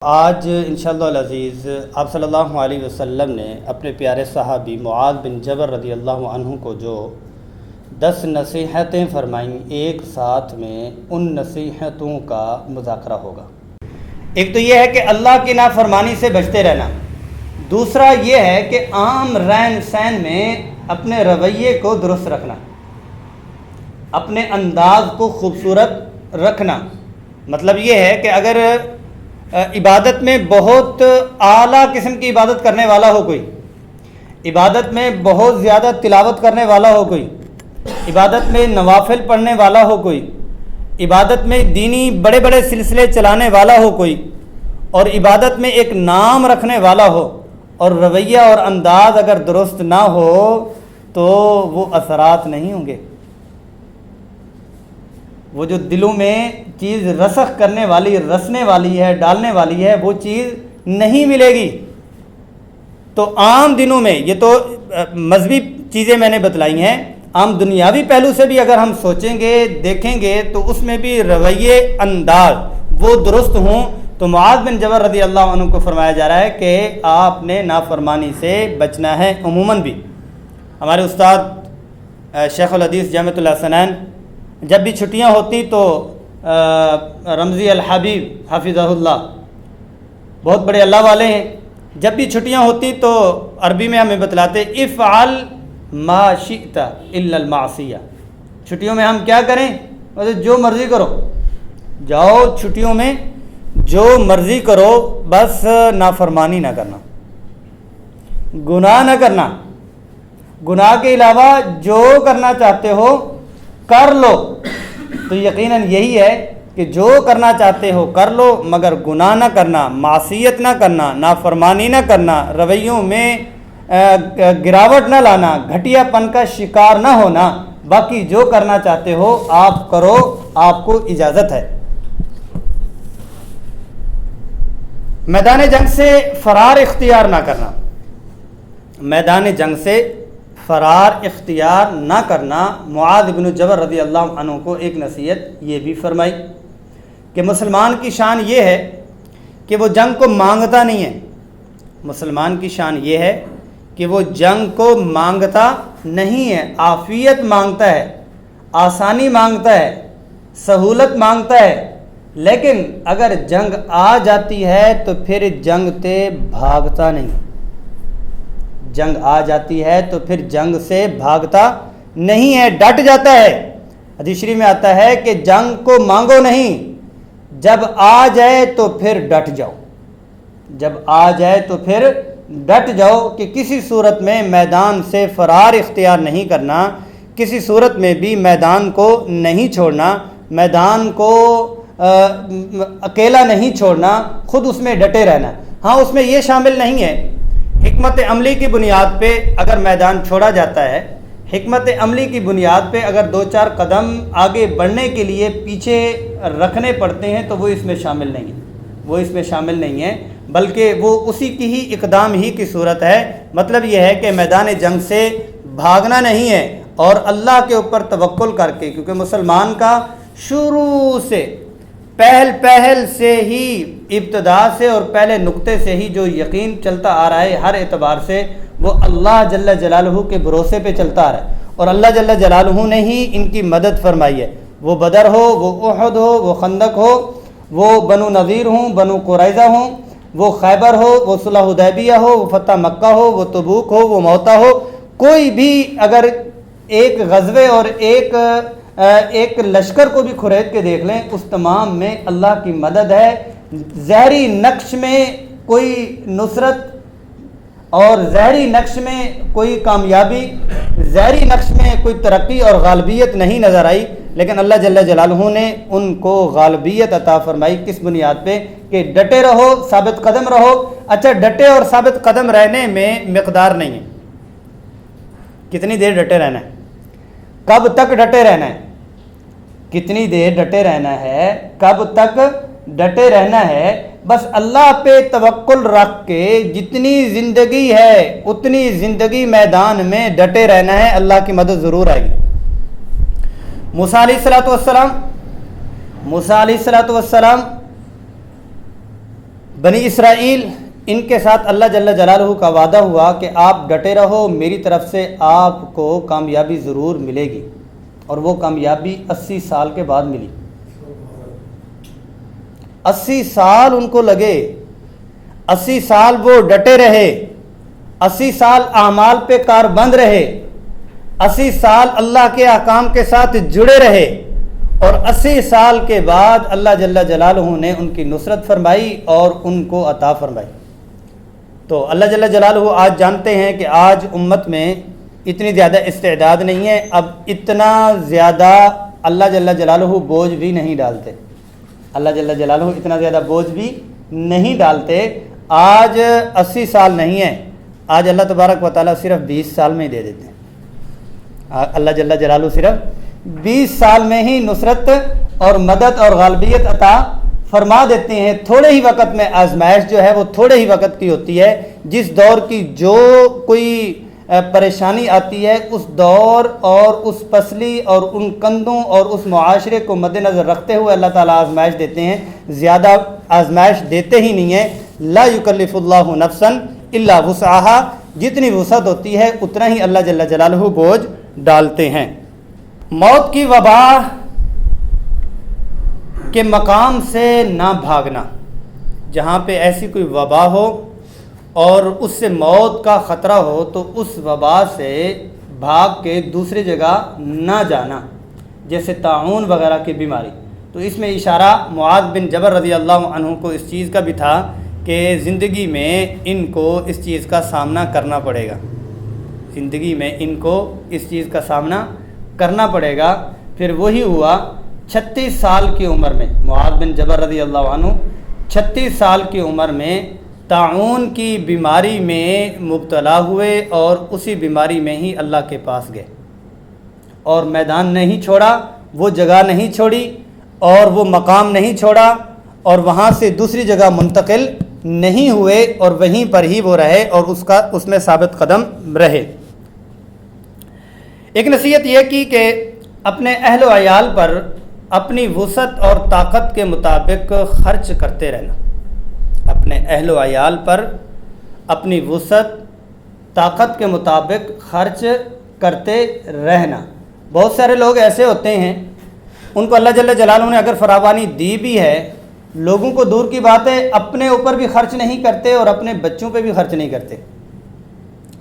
آج انشاءاللہ العزیز آپ صلی اللہ علیہ وسلم نے اپنے پیارے صحابی معاذ بن جبل رضی اللہ عنہ کو جو 10 نصیحتیں فرمائیں، ایک ساتھ میں ان نصیحتوں کا مذاکرہ ہوگا۔ ایک تو یہ ہے کہ اللہ کی نافرمانی سے بچتے رہنا، دوسرا یہ ہے کہ عام رہن سہن میں اپنے رویے کو درست رکھنا، اپنے انداز کو خوبصورت رکھنا۔ مطلب یہ ہے کہ اگر عبادت میں بہت اعلیٰ قسم کی عبادت کرنے والا ہو، کوئی عبادت میں بہت زیادہ تلاوت کرنے والا ہو، کوئی عبادت میں نوافل پڑھنے والا ہو، کوئی عبادت میں دینی بڑے بڑے سلسلے چلانے والا ہو، کوئی اور عبادت میں ایک نام رکھنے والا ہو، اور رویہ اور انداز اگر درست نہ ہو تو وہ اثرات نہیں ہوں گے۔ وہ جو دلوں میں چیز رسخ کرنے والی، رسنے والی ہے، ڈالنے والی ہے، وہ چیز نہیں ملے گی۔ تو عام دنوں میں یہ تو مذہبی چیزیں میں نے بتلائی ہیں، عام دنیاوی پہلو سے بھی اگر ہم سوچیں گے، دیکھیں گے تو اس میں بھی رویے، انداز وہ درست ہوں۔ تو معاذ بن جبل رضی اللہ عنہ کو فرمایا جا رہا ہے کہ آپ نے نافرمانی سے بچنا ہے۔ عموماً بھی ہمارے استاد شیخ الحدیث جامعۃ الحسنین جب بھی چھٹیاں ہوتی تو رمضی الحبیب حافظہ اللہ بہت بڑے اللہ والے ہیں، جب بھی چھٹیاں ہوتی تو عربی میں ہمیں بتلاتے افعل ما شئت الا المعصیہ۔ چھٹیوں میں ہم کیا کریں؟ جو مرضی کرو، جاؤ چھٹیوں میں جو مرضی کرو، بس نافرمانی نہ کرنا، گناہ نہ کرنا، گناہ کے علاوہ جو کرنا چاہتے ہو کر لو۔ تو یقیناً یہی ہے کہ جو کرنا چاہتے ہو کر لو، مگر گناہ نہ کرنا، معصیت نہ کرنا، نافرمانی نہ کرنا، رویوں میں گراوٹ نہ لانا، گھٹیا پن کا شکار نہ ہونا۔ باقی جو کرنا چاہتے ہو آپ کرو، آپ کو اجازت ہے۔ میدان جنگ سے فرار اختیار نہ کرنا، میدان جنگ سے فرار اختیار نہ کرنا۔ معاذ بن جبل رضی اللہ عنہ کو ایک نصیحت یہ بھی فرمائی کہ مسلمان کی شان یہ ہے کہ وہ جنگ کو مانگتا نہیں ہے۔ مسلمان کی شان یہ ہے کہ وہ جنگ کو مانگتا نہیں ہے، عافیت مانگتا ہے، آسانی مانگتا ہے، سہولت مانگتا ہے۔ لیکن اگر جنگ آ جاتی ہے تو پھر جنگ سے بھاگتا نہیں، جنگ آ جاتی ہے تو پھر جنگ سے بھاگتا نہیں ہے، ڈٹ جاتا ہے۔ حدیث شریف میں آتا ہے کہ جنگ کو مانگو نہیں، جب آ جائے تو پھر ڈٹ جاؤ، جب آ جائے تو پھر ڈٹ جاؤ، کہ کسی صورت میں میدان سے فرار اختیار نہیں کرنا، کسی صورت میں بھی میدان کو نہیں چھوڑنا، میدان کو اکیلا نہیں چھوڑنا، خود اس میں ڈٹے رہنا۔ ہاں، اس میں یہ شامل نہیں ہے حکمت عملی کی بنیاد پہ اگر میدان چھوڑا جاتا ہے، حکمت عملی کی بنیاد پہ اگر 2-4 قدم آگے بڑھنے کے لیے پیچھے رکھنے پڑتے ہیں تو وہ اس میں شامل نہیں ہے، وہ اس میں شامل نہیں ہے، بلکہ وہ اسی کی ہی اقدام ہی کی صورت ہے۔ مطلب یہ ہے کہ میدان جنگ سے بھاگنا نہیں ہے، اور اللہ کے اوپر توکل کر کے، کیونکہ مسلمان کا شروع سے پہل سے ہی، ابتدا سے اور پہلے نقطے سے ہی جو یقین چلتا آ رہا ہے ہر اعتبار سے، وہ اللہ جل جلالہ کے بھروسے پہ چلتا آ رہا ہے، اور اللہ جل جلالہ نے ہی ان کی مدد فرمائی ہے۔ وہ بدر ہو، وہ احد ہو، وہ خندق ہو، وہ بنو نذیر ہوں، بنو قریظہ ہوں، وہ خیبر ہو، وہ صلح حدیبیہ ہو، وہ فتح مکہ ہو، وہ تبوک ہو، وہ موتا ہو، کوئی بھی اگر ایک غزوے اور ایک لشکر کو بھی کھرید کے دیکھ لیں، اس تمام میں اللہ کی مدد ہے۔ ظاہری نقش میں کوئی نصرت اور ظاہری نقش میں کوئی کامیابی، ظاہری نقش میں کوئی ترقی اور غالبیت نہیں نظر آئی، لیکن اللہ جل جلالہ نے ان کو غالبیت عطا فرمائی۔ کس بنیاد پہ؟ کہ ڈٹے رہو، ثابت قدم رہو۔ اچھا، ڈٹے اور ثابت قدم رہنے میں مقدار نہیں ہے، کتنی دیر ڈٹے رہنا ہے، کب تک ڈٹے رہنا ہے، کتنی دیر ڈٹے رہنا ہے، کب تک ڈٹے رہنا ہے۔ بس اللہ پہ توکل رکھ کے جتنی زندگی ہے اتنی زندگی میدان میں ڈٹے رہنا ہے، اللہ کی مدد ضرور آئے گی۔ موسیٰ علیہ السلام بنی اسرائیل ان کے ساتھ اللہ جل جلالہ کا وعدہ ہوا کہ آپ ڈٹے رہو، میری طرف سے آپ کو کامیابی ضرور ملے گی، اور وہ کامیابی 80 سال کے بعد ملی۔ 80 سال ان کو لگے، 80 سال وہ ڈٹے رہے، 80 سال اعمال پہ کاربند رہے، 80 سال اللہ کے احکام کے ساتھ جڑے رہے، اور 80 سال کے بعد اللہ جل جلالہ نے ان کی نصرت فرمائی اور ان کو عطا فرمائی۔ تو اللہ جل جلالہ آج جانتے ہیں کہ آج امت میں اتنی زیادہ استعداد نہیں ہے، اب اتنا زیادہ اللہ جل جلالہ بوجھ بھی نہیں ڈالتے، اللہ جل جلالہ اتنا زیادہ بوجھ بھی نہیں ڈالتے۔ آج 80 سال نہیں ہے، آج اللہ تبارک و تعالیٰ صرف 20 سال میں ہی دے دیتے ہیں۔ اللہ جل جلالہ صرف 20 سال میں ہی نصرت اور مدد اور غالبیت عطا فرما دیتے ہیں۔ تھوڑے ہی وقت میں آزمائش جو ہے وہ تھوڑے ہی وقت کی ہوتی ہے۔ جس دور کی جو کوئی پریشانی آتی ہے، اس دور اور اس پسلی اور ان کندوں اور اس معاشرے کو مد نظر رکھتے ہوئے اللہ تعالیٰ آزمائش دیتے ہیں، زیادہ آزمائش دیتے ہی نہیں ہیں۔ لا یکلف اللہ نفسا الا وسعها، جتنی وسعت ہوتی ہے اتنا ہی اللہ جل جلالہ بوجھ ڈالتے ہیں۔ موت کی وبا کے مقام سے نہ بھاگنا، جہاں پہ ایسی کوئی وبا ہو اور اس سے موت کا خطرہ ہو تو اس وبا سے بھاگ کے دوسری جگہ نہ جانا، جیسے طاعون وغیرہ کی بیماری۔ تو اس میں اشارہ معاذ بن جبل رضی اللہ عنہ کو اس چیز کا بھی تھا کہ زندگی میں ان کو اس چیز کا سامنا کرنا پڑے گا، زندگی میں ان کو اس چیز کا سامنا کرنا پڑے گا۔ پھر وہی ہوا 36 سال کی عمر میں معاذ بن جبل رضی اللہ عنہ 36 سال کی عمر میں طاعون کی بیماری میں مبتلا ہوئے، اور اسی بیماری میں ہی اللہ کے پاس گئے، اور میدان نہیں چھوڑا، وہ جگہ نہیں چھوڑی، اور وہ مقام نہیں چھوڑا، اور وہاں سے دوسری جگہ منتقل نہیں ہوئے، اور وہیں پر ہی وہ رہے اور اس میں ثابت قدم رہے۔ ایک نصیحت یہ کی کہ اپنے اہل و عیال پر اپنی وسعت اور طاقت کے مطابق خرچ کرتے رہنا، اپنے اہل و عیال پر اپنی وسعت طاقت کے مطابق خرچ کرتے رہنا۔ بہت سارے لوگ ایسے ہوتے ہیں، ان کو اللہ جل جلالہ نے اگر فراوانی دی بھی ہے، لوگوں کو دور کی بات ہے اپنے اوپر بھی خرچ نہیں کرتے اور اپنے بچوں پہ بھی خرچ نہیں کرتے،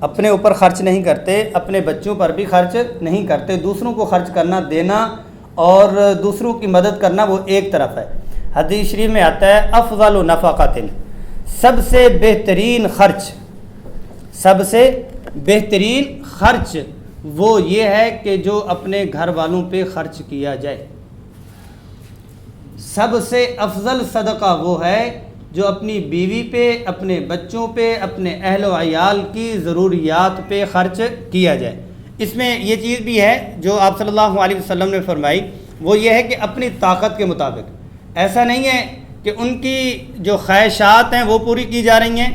اپنے اوپر خرچ نہیں کرتے، اپنے بچوں پر بھی خرچ نہیں کرتے۔ دوسروں کو خرچ کرنا، دینا اور دوسروں کی مدد کرنا وہ ایک طرف ہے۔ حدیث شریف میں آتا ہے افضل نفقۃ، سب سے بہترین خرچ، سب سے بہترین خرچ وہ یہ ہے کہ جو اپنے گھر والوں پہ خرچ کیا جائے۔ سب سے افضل صدقہ وہ ہے جو اپنی بیوی پہ، اپنے بچوں پہ، اپنے اہل و عیال کی ضروریات پہ خرچ کیا جائے۔ اس میں یہ چیز بھی ہے جو آپ صلی اللہ علیہ وسلم نے فرمائی، وہ یہ ہے کہ اپنی طاقت کے مطابق۔ ایسا نہیں ہے کہ ان کی جو خواہشات ہیں وہ پوری کی جا رہی ہیں،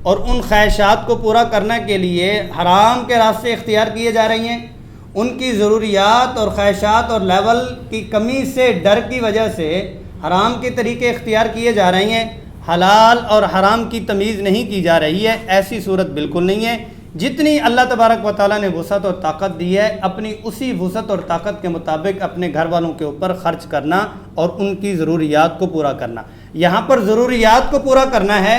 اور ان خواہشات کو پورا کرنے کے لیے حرام کے راستے اختیار کیے جا رہی ہیں۔ ان کی ضروریات اور خواہشات اور لیول کی کمی سے، ڈر کی وجہ سے حرام کے طریقے اختیار کیے جا رہے ہیں، حلال اور حرام کی تمیز نہیں کی جا رہی ہے۔ ایسی صورت بالکل نہیں ہے۔ جتنی اللہ تبارک و تعالیٰ نے وسعت اور طاقت دی ہے، اپنی اسی وسعت اور طاقت کے مطابق اپنے گھر والوں کے اوپر خرچ کرنا اور ان کی ضروریات کو پورا کرنا۔ یہاں پر ضروریات کو پورا کرنا ہے،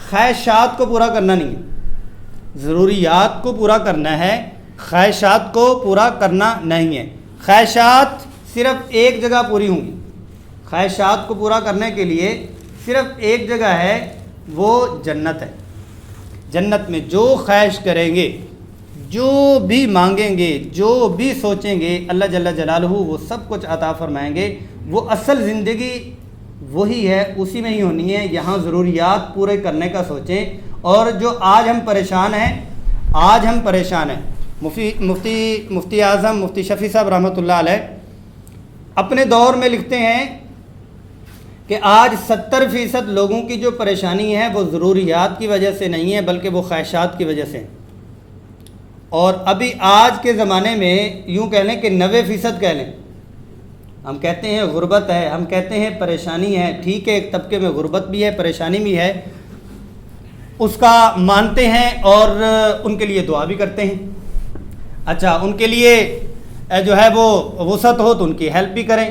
خواہشات کو پورا کرنا نہیں ہے۔ ضروریات کو پورا کرنا ہے، خواہشات کو پورا کرنا نہیں ہے۔ خواہشات صرف ایک جگہ پوری ہوں گی، خواہشات کو پورا کرنے کے لیے صرف ایک جگہ ہے، وہ جنت ہے۔ جنت میں جو خواہش کریں گے، جو بھی مانگیں گے، جو بھی سوچیں گے، اللہ جل جلالہ وہ سب کچھ عطا فرمائیں گے۔ وہ اصل زندگی وہی ہے، اسی میں ہی ہونی ہے۔ یہاں ضروریات پورے کرنے کا سوچیں۔ اور جو آج ہم پریشان ہیں، مفتی اعظم مفتی شفیع صاحب رحمۃ اللہ علیہ اپنے دور میں لکھتے ہیں کہ آج 70% لوگوں کی جو پریشانی ہے وہ ضروریات کی وجہ سے نہیں ہے، بلکہ وہ خواہشات کی وجہ سے۔ اور ابھی آج کے زمانے میں یوں کہہ لیں کہ 90% کہہ لیں ہم کہتے ہیں غربت ہے، ہم کہتے ہیں پریشانی ہے، ٹھیک ہے ایک طبقے میں غربت بھی ہے، پریشانی بھی ہے، اس کا مانتے ہیں اور ان کے لیے دعا بھی کرتے ہیں. اچھا ان کے لیے جو ہے وہ وسعت ہو تو ان کی ہیلپ بھی کریں.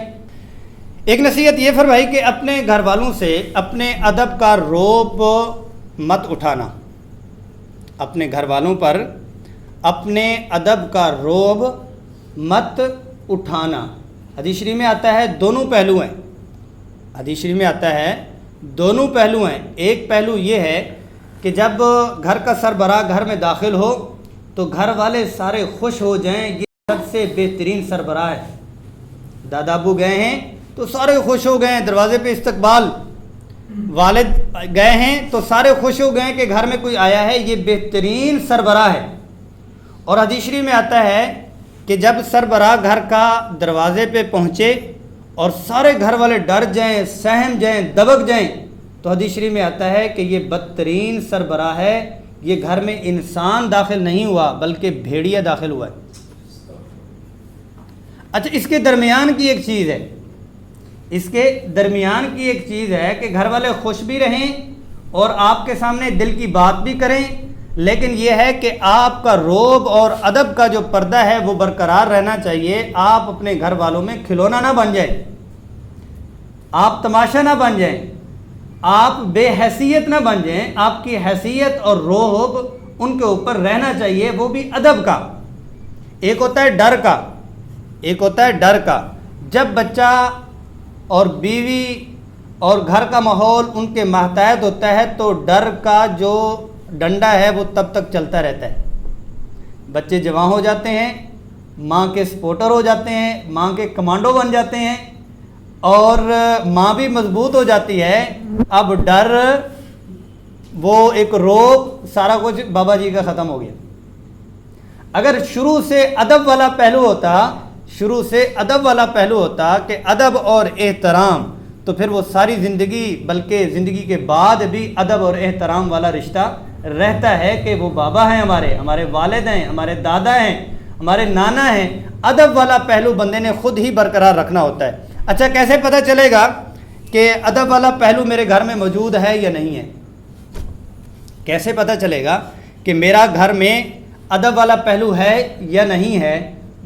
ایک نصیحت یہ فرمائی کہ اپنے گھر والوں سے اپنے ادب کا روب مت اٹھانا. اپنے گھر والوں پر اپنے ادب کا روب مت اٹھانا. حدیث شریف میں آتا ہے دونوں پہلو ہیں. حدیث شریف میں آتا ہے دونوں پہلو ہیں. ایک پہلو یہ ہے کہ جب گھر کا سربراہ گھر میں داخل ہو تو گھر والے سارے خوش ہو جائیں، یہ سب سے بہترین سربراہ ہے. دادا ابو گئے ہیں تو سارے خوش ہو گئے ہیں، دروازے پہ استقبال. والد گئے ہیں تو سارے خوش ہو گئے کہ گھر میں کوئی آیا ہے، یہ بہترین سربراہ ہے. اور حدیث شریف میں آتا ہے کہ جب سربراہ گھر کا دروازے پہ پہنچے اور سارے گھر والے ڈر جائیں، سہم جائیں، دبک جائیں، تو حدیث شریف میں آتا ہے کہ یہ بدترین سربراہ ہے. یہ گھر میں انسان داخل نہیں ہوا بلکہ بھیڑیا داخل ہوا ہے. اچھا اس کے درمیان کی ایک چیز ہے، اس کے درمیان کی ایک چیز ہے کہ گھر والے خوش بھی رہیں اور آپ کے سامنے دل کی بات بھی کریں، لیکن یہ ہے کہ آپ کا روب اور ادب کا جو پردہ ہے وہ برقرار رہنا چاہیے. آپ اپنے گھر والوں میں کھلونا نہ بن جائیں، آپ تماشا نہ بن جائیں، آپ بے حیثیت نہ بن جائیں. آپ کی حیثیت اور روب ان کے اوپر رہنا چاہیے، وہ بھی ادب کا. ایک ہوتا ہے ڈر کا، ایک ہوتا ہے ڈر کا. جب بچہ اور بیوی اور گھر کا ماحول ان کے ماتحت ہوتا ہے تو ڈر کا جو ڈنڈا ہے وہ تب تک چلتا رہتا ہے. بچے جوان ہو جاتے ہیں، ماں کے سپورٹر ہو جاتے ہیں، ماں کے کمانڈو بن جاتے ہیں اور ماں بھی مضبوط ہو جاتی ہے. اب ڈر وہ ایک روب سارا کچھ بابا جی کا ختم ہو گیا. اگر شروع سے ادب والا پہلو ہوتا، شروع سے ادب والا پہلو ہوتا کہ ادب اور احترام، تو پھر وہ ساری زندگی بلکہ زندگی کے بعد بھی ادب اور احترام والا رشتہ رہتا ہے کہ وہ بابا ہیں، ہمارے والد ہیں، ہمارے دادا ہیں، ہمارے نانا ہیں. ادب والا پہلو بندے نے خود ہی برقرار رکھنا ہوتا ہے. اچھا کیسے پتہ چلے گا کہ ادب والا پہلو میرے گھر میں موجود ہے یا نہیں ہے؟ کیسے پتہ چلے گا کہ میرا گھر میں ادب والا پہلو ہے یا نہیں ہے؟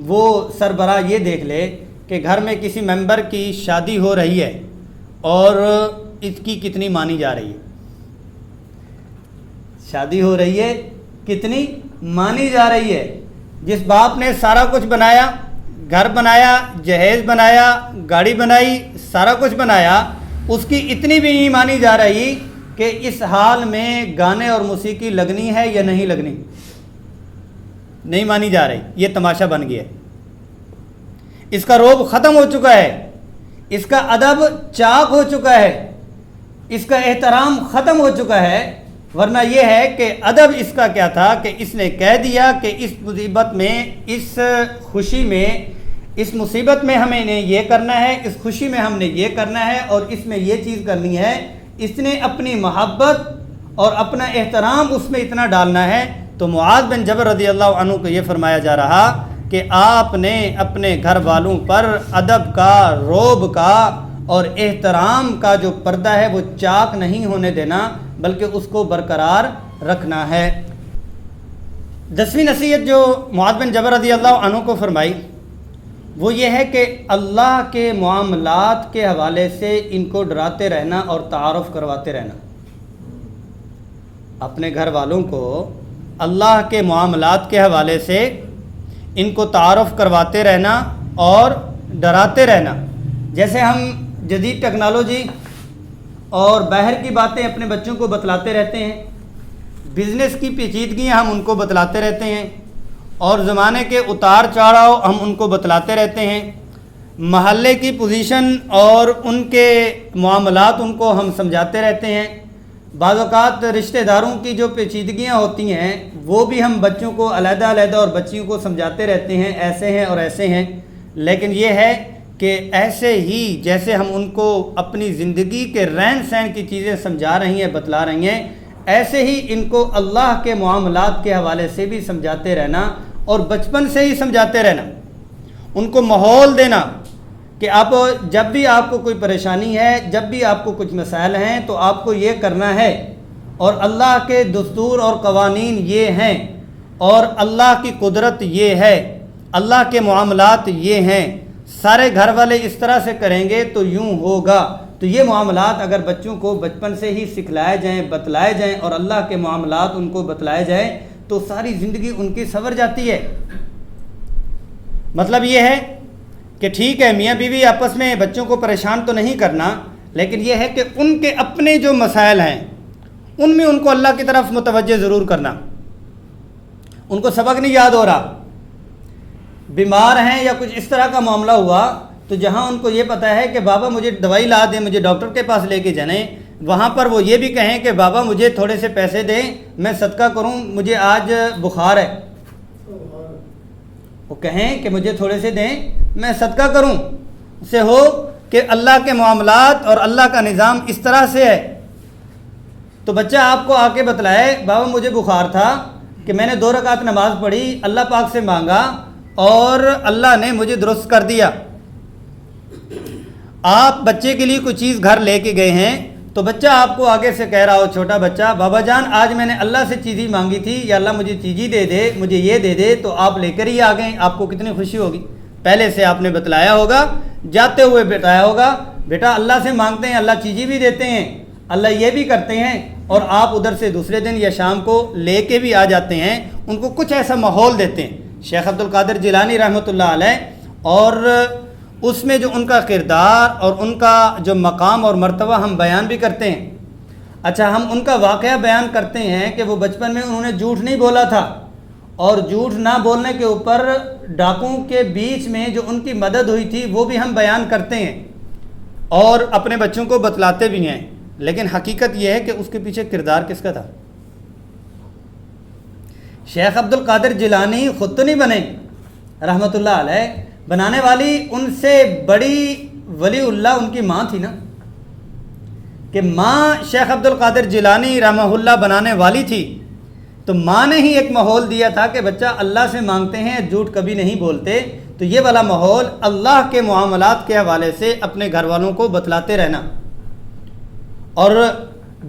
وہ سربراہ یہ دیکھ لے کہ گھر میں کسی ممبر کی شادی ہو رہی ہے اور اس کی کتنی مانی جا رہی ہے. شادی ہو رہی ہے، کتنی مانی جا رہی ہے. جس باپ نے سارا کچھ بنایا، گھر بنایا، جہیز بنایا، گاڑی بنائی، سارا کچھ بنایا، اس کی اتنی بھی نہیں مانی جا رہی کہ اس حال میں گانے اور موسیقی لگنی ہے یا نہیں لگنی، نہیں مانی جا رہی. یہ تماشا بن گیا ہے. اس کا روب ختم ہو چکا ہے، اس کا ادب چاک ہو چکا ہے، اس کا احترام ختم ہو چکا ہے. ورنہ یہ ہے کہ ادب اس کا کیا تھا کہ اس نے کہہ دیا کہ اس مصیبت میں، اس خوشی میں، اس مصیبت میں ہمیں نے یہ کرنا ہے، اس خوشی میں ہم نے یہ کرنا ہے اور اس میں یہ چیز کرنی ہے. اس نے اپنی محبت اور اپنا احترام اس میں اتنا ڈالنا ہے. تو معاذ بن جبل رضی اللہ عنہ کو یہ فرمایا جا رہا کہ آپ نے اپنے گھر والوں پر ادب کا، روب کا اور احترام کا جو پردہ ہے وہ چاک نہیں ہونے دینا بلکہ اس کو برقرار رکھنا ہے. 10ویں نصیحت جو معاذ بن جبل رضی اللہ عنہ کو فرمائی وہ یہ ہے کہ اللہ کے معاملات کے حوالے سے ان کو ڈراتے رہنا اور تعارف کرواتے رہنا. اپنے گھر والوں کو اللہ کے معاملات کے حوالے سے ان کو تعارف کرواتے رہنا اور ڈراتے رہنا. جیسے ہم جدید ٹیکنالوجی اور باہر کی باتیں اپنے بچوں کو بتلاتے رہتے ہیں، بزنس کی پیچیدگیاں ہم ان کو بتلاتے رہتے ہیں اور زمانے کے اتار چڑھاؤ ہم ان کو بتلاتے رہتے ہیں، محلے کی پوزیشن اور ان کے معاملات ان کو ہم سمجھاتے رہتے ہیں. بعض اوقات رشتہ داروں کی جو پیچیدگیاں ہوتی ہیں وہ بھی ہم بچوں کو علیحدہ علیحدہ اور بچیوں کو سمجھاتے رہتے ہیں، ایسے ہیں اور ایسے ہیں. لیکن یہ ہے کہ ایسے ہی جیسے ہم ان کو اپنی زندگی کے رہن سہن کی چیزیں سمجھا رہی ہیں، بتلا رہی ہیں، ایسے ہی ان کو اللہ کے معاملات کے حوالے سے بھی سمجھاتے رہنا اور بچپن سے ہی سمجھاتے رہنا. ان کو ماحول دینا کہ آپ جب بھی آپ کو کوئی پریشانی ہے، جب بھی آپ کو کچھ مسائل ہیں، تو آپ کو یہ کرنا ہے، اور اللہ کے دستور اور قوانین یہ ہیں، اور اللہ کی قدرت یہ ہے، اللہ کے معاملات یہ ہیں، سارے گھر والے اس طرح سے کریں گے تو یوں ہوگا۔ تو یہ معاملات اگر بچوں کو بچپن سے ہی سکھلائے جائیں، بتلائے جائیں، اور اللہ کے معاملات ان کو بتلائے جائیں، تو ساری زندگی ان کی سنور جاتی ہے۔ مطلب یہ ہے کہ ٹھیک ہے میاں بیوی آپس میں بچوں کو پریشان تو نہیں کرنا، لیکن یہ ہے کہ ان کے اپنے جو مسائل ہیں ان میں ان کو اللہ کی طرف متوجہ ضرور کرنا۔ ان کو سبق نہیں یاد ہو رہا، بیمار ہیں یا کچھ اس طرح کا معاملہ ہوا، تو جہاں ان کو یہ پتہ ہے کہ بابا مجھے دوائی لا دیں، مجھے ڈاکٹر کے پاس لے کے جائیں، وہاں پر وہ یہ بھی کہیں کہ بابا مجھے تھوڑے سے پیسے دیں، میں صدقہ کروں، مجھے آج بخار ہے، وہ کہیں کہ مجھے تھوڑے سے دیں، میں صدقہ کروں، سے ہو کہ اللہ کے معاملات اور اللہ کا نظام اس طرح سے ہے۔ تو بچہ آپ کو آ کے بتلائے بابا مجھے بخار تھا کہ میں نے 2 رکعت نماز پڑھی، اللہ پاک سے مانگا اور اللہ نے مجھے درست کر دیا۔ آپ بچے کے لیے کوئی چیز گھر لے کے گئے ہیں، تو بچہ آپ کو آگے سے کہہ رہا ہو، چھوٹا بچہ، بابا جان آج میں نے اللہ سے چیز ہی مانگی تھی، یا اللہ مجھے چیز ہی دے دے، مجھے یہ دے دے، تو آپ لے کر ہی آ گئے، آپ کو کتنی خوشی ہوگی۔ پہلے سے آپ نے بتلایا ہوگا، جاتے ہوئے بتایا ہوگا، بیٹا اللہ سے مانگتے ہیں، اللہ چیزیں بھی دیتے ہیں، اللہ یہ بھی کرتے ہیں، اور آپ ادھر سے دوسرے دن یا شام کو لے کے بھی آ جاتے ہیں، ان کو کچھ ایسا ماحول دیتے ہیں۔ شیخ عبد القادر جیلانی رحمۃ اللہ علیہ، اور اس میں جو ان کا کردار اور ان کا جو مقام اور مرتبہ ہم بیان بھی کرتے ہیں۔ اچھا، ہم ان کا واقعہ بیان کرتے ہیں کہ وہ بچپن میں انہوں نے جھوٹ نہیں بولا تھا، اور جھوٹ نہ بولنے کے اوپر ڈاکوں کے بیچ میں جو ان کی مدد ہوئی تھی وہ بھی ہم بیان کرتے ہیں اور اپنے بچوں کو بتلاتے بھی ہیں، لیکن حقیقت یہ ہے کہ اس کے پیچھے کردار کس کا تھا؟ شیخ عبد القادر جیلانی خود تو نہیں بنے رحمۃ اللہ علیہ، بنانے والی ان سے بڑی ولی اللہ ان کی ماں تھی نا، کہ ماں شیخ عبد القادر جیلانی رحمہ اللہ بنانے والی تھی، تو ماں نے ہی ایک ماحول دیا تھا کہ بچہ اللہ سے مانگتے ہیں، جھوٹ کبھی نہیں بولتے، تو یہ والا ماحول اللہ کے معاملات کے حوالے سے اپنے گھر والوں کو بتلاتے رہنا۔ اور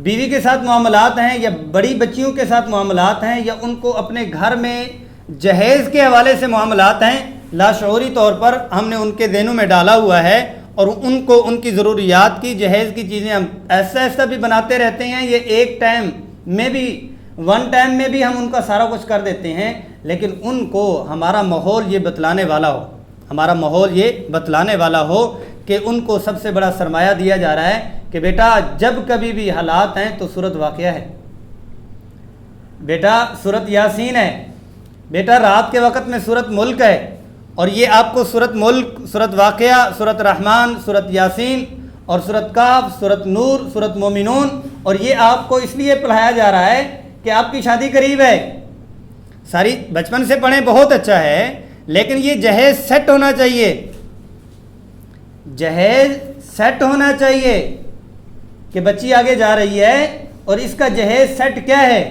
بیوی کے ساتھ معاملات ہیں یا بڑی بچیوں کے ساتھ معاملات ہیں، یا ان کو اپنے گھر میں جہیز کے حوالے سے معاملات ہیں، لاشعوری طور پر ہم نے ان کے ذہنوں میں ڈالا ہوا ہے، اور ان کو ان کی ضروریات کی جہیز کی چیزیں ہم ایسا ایسا بھی بناتے رہتے ہیں، یہ ایک ٹائم میں بھی ون ٹائم میں بھی ہم ان کا سارا کچھ کر دیتے ہیں، لیکن ان کو ہمارا ماحول یہ بتلانے والا ہو، ہمارا ماحول یہ بتلانے والا ہو کہ ان کو سب سے بڑا سرمایہ دیا جا رہا ہے کہ بیٹا جب کبھی بھی حالات ہیں تو سورت واقعہ ہے، بیٹا سورت یاسین ہے، بیٹا رات کے وقت میں سورت ملک ہے، اور یہ آپ کو سورت ملک، سورت واقعہ، سورت رحمان، سورت یاسین اور سورت کاف، سورت نور، سورت مومنون، اور یہ آپ کو اس لیے پڑھایا جا رہا ہے کہ آپ کی شادی قریب ہے۔ ساری بچپن سے پڑھیں بہت اچھا ہے، لیکن یہ جہیز سیٹ ہونا چاہیے، جہیز سیٹ ہونا چاہیے کہ بچی آگے جا رہی ہے اور اس کا جہیز سیٹ کیا ہے؟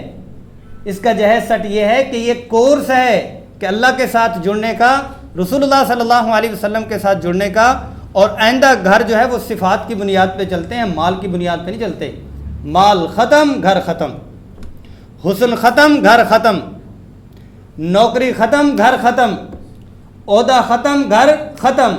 اس کا جہیز سیٹ یہ ہے کہ یہ کورس ہے کہ اللہ کے ساتھ جڑنے کا، رسول اللہ صلی اللہ علیہ وسلم کے ساتھ جڑنے کا، اور آئندہ گھر جو ہے وہ صفات کی بنیاد پہ چلتے ہیں، مال کی بنیاد پہ نہیں چلتے۔ مال ختم گھر ختم، حسن ختم گھر ختم، نوکری ختم گھر ختم، عہدہ ختم گھر ختم،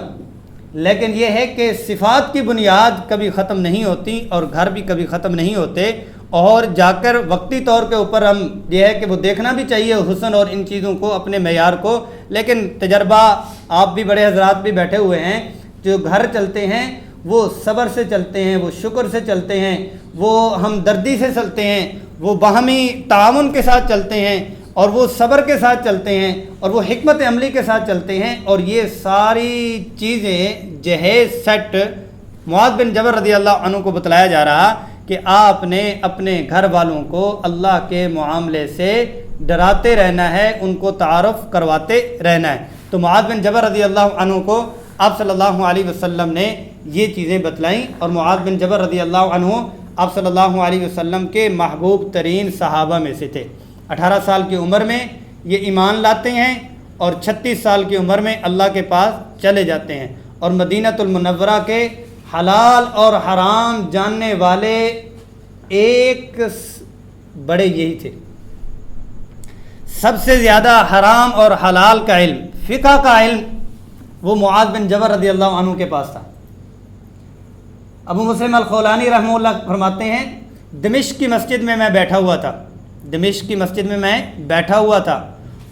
لیکن یہ ہے کہ صفات کی بنیاد کبھی ختم نہیں ہوتی اور گھر بھی کبھی ختم نہیں ہوتے، اور جا کر وقتی طور کے اوپر ہم یہ ہے کہ وہ دیکھنا بھی چاہیے حسن اور ان چیزوں کو، اپنے معیار کو، لیکن تجربہ آپ بھی بڑے حضرات بھی بیٹھے ہوئے ہیں، جو گھر چلتے ہیں وہ صبر سے چلتے ہیں، وہ شکر سے چلتے ہیں، وہ ہمدردی سے چلتے ہیں، وہ باہمی تعاون کے ساتھ چلتے ہیں، اور وہ صبر کے ساتھ چلتے ہیں، اور وہ حکمت عملی کے ساتھ چلتے ہیں، اور یہ ساری چیزیں جہیز سیٹ معاذ بن جبل رضی اللہ عنہ کو بتلایا جا رہا کہ آپ نے اپنے گھر والوں کو اللہ کے معاملے سے ڈراتے رہنا ہے، ان کو تعارف کرواتے رہنا ہے۔ تو معاذ بن جبل رضی اللہ عنہ کو آپ صلی اللہ علیہ وسلم نے یہ چیزیں بتلائیں، اور معاذ بن جبل رضی اللہ عنہ آپ صلی اللہ علیہ وسلم کے محبوب ترین صحابہ میں سے تھے۔ 18 سال کی عمر میں یہ ایمان لاتے ہیں اور 36 سال کی عمر میں اللہ کے پاس چلے جاتے ہیں، اور مدینۃ المنورہ کے حلال اور حرام جاننے والے ایک بڑے یہی تھے. سب سے زیادہ حرام اور حلال کا علم، فقہ کا علم، وہ معاذ بن جبل رضی اللہ عنہ کے پاس تھا. ابو مسلم الخولانی رحمہ اللہ فرماتے ہیں دمشق کی مسجد میں بیٹھا ہوا تھا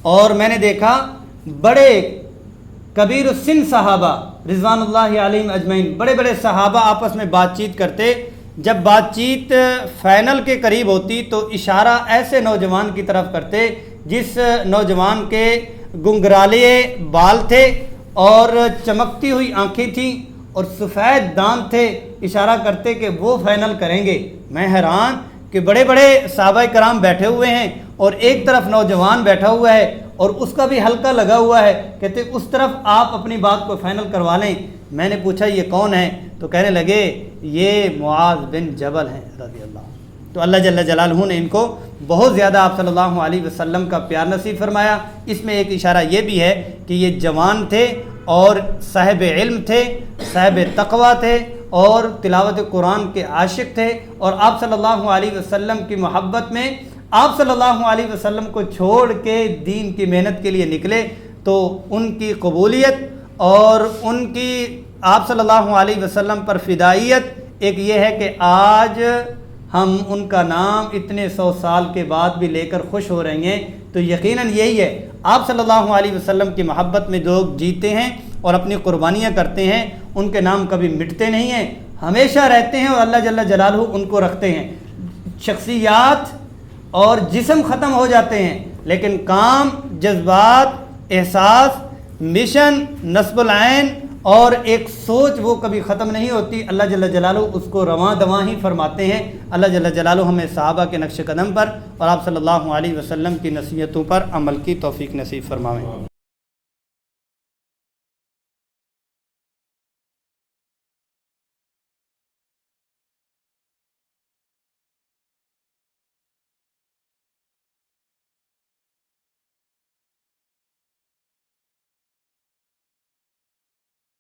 اور میں نے دیکھا بڑے کبیر السن صحابہ رضوان اللہ علیہم اجمعین، بڑے بڑے صحابہ آپس میں بات چیت کرتے. جب بات چیت فائنل کے قریب ہوتی تو اشارہ ایسے نوجوان کی طرف کرتے جس نوجوان کے گنگرالے بال تھے اور چمکتی ہوئی آنکھیں تھیں اور سفید دانت تھے، اشارہ کرتے کہ وہ فائنل کریں گے. میں حیران کہ بڑے بڑے صحابہ کرام بیٹھے ہوئے ہیں اور ایک طرف نوجوان بیٹھا ہوا ہے اور اس کا بھی حلقہ لگا ہوا ہے، کہتے اس طرف آپ اپنی بات کو فائنل کروا لیں. میں نے پوچھا یہ کون ہے؟ تو کہنے لگے یہ معاذ بن جبل ہیں رضی اللہ. تو اللہ جل جلالہ نے ان کو بہت زیادہ آپ صلی اللہ علیہ وسلم کا پیار نصیب فرمایا. اس میں ایک اشارہ یہ بھی ہے کہ یہ جوان تھے اور صاحب علم تھے، صاحب تقوی تھے اور تلاوت قرآن کے عاشق تھے، اور آپ صلی اللہ علیہ وسلم کی محبت میں آپ صلی اللہ علیہ وسلم کو چھوڑ کے دین کی محنت کے لیے نکلے. تو ان کی قبولیت اور ان کی آپ صلی اللہ علیہ وسلم پر فدائیت ایک یہ ہے کہ آج ہم ان کا نام اتنے 100 سال کے بعد بھی لے کر خوش ہو رہے ہیں. تو یقیناً یہی ہے، آپ صلی اللہ علیہ وسلم کی محبت میں لوگ جیتے ہیں اور اپنی قربانیاں کرتے ہیں، ان کے نام کبھی مٹتے نہیں ہیں، ہمیشہ رہتے ہیں اور اللہ جل جلالہ ان کو رکھتے ہیں. شخصیات اور جسم ختم ہو جاتے ہیں لیکن کام، جذبات، احساس، مشن، نصب العین اور ایک سوچ وہ کبھی ختم نہیں ہوتی. اللہ جل جلالہ اس کو رواں دواں ہی فرماتے ہیں. اللہ جل جلالہ ہمیں صحابہ کے نقش قدم پر اور آپ صلی اللہ علیہ وسلم کی نصیحتوں پر عمل کی توفیق نصیب فرمائیں.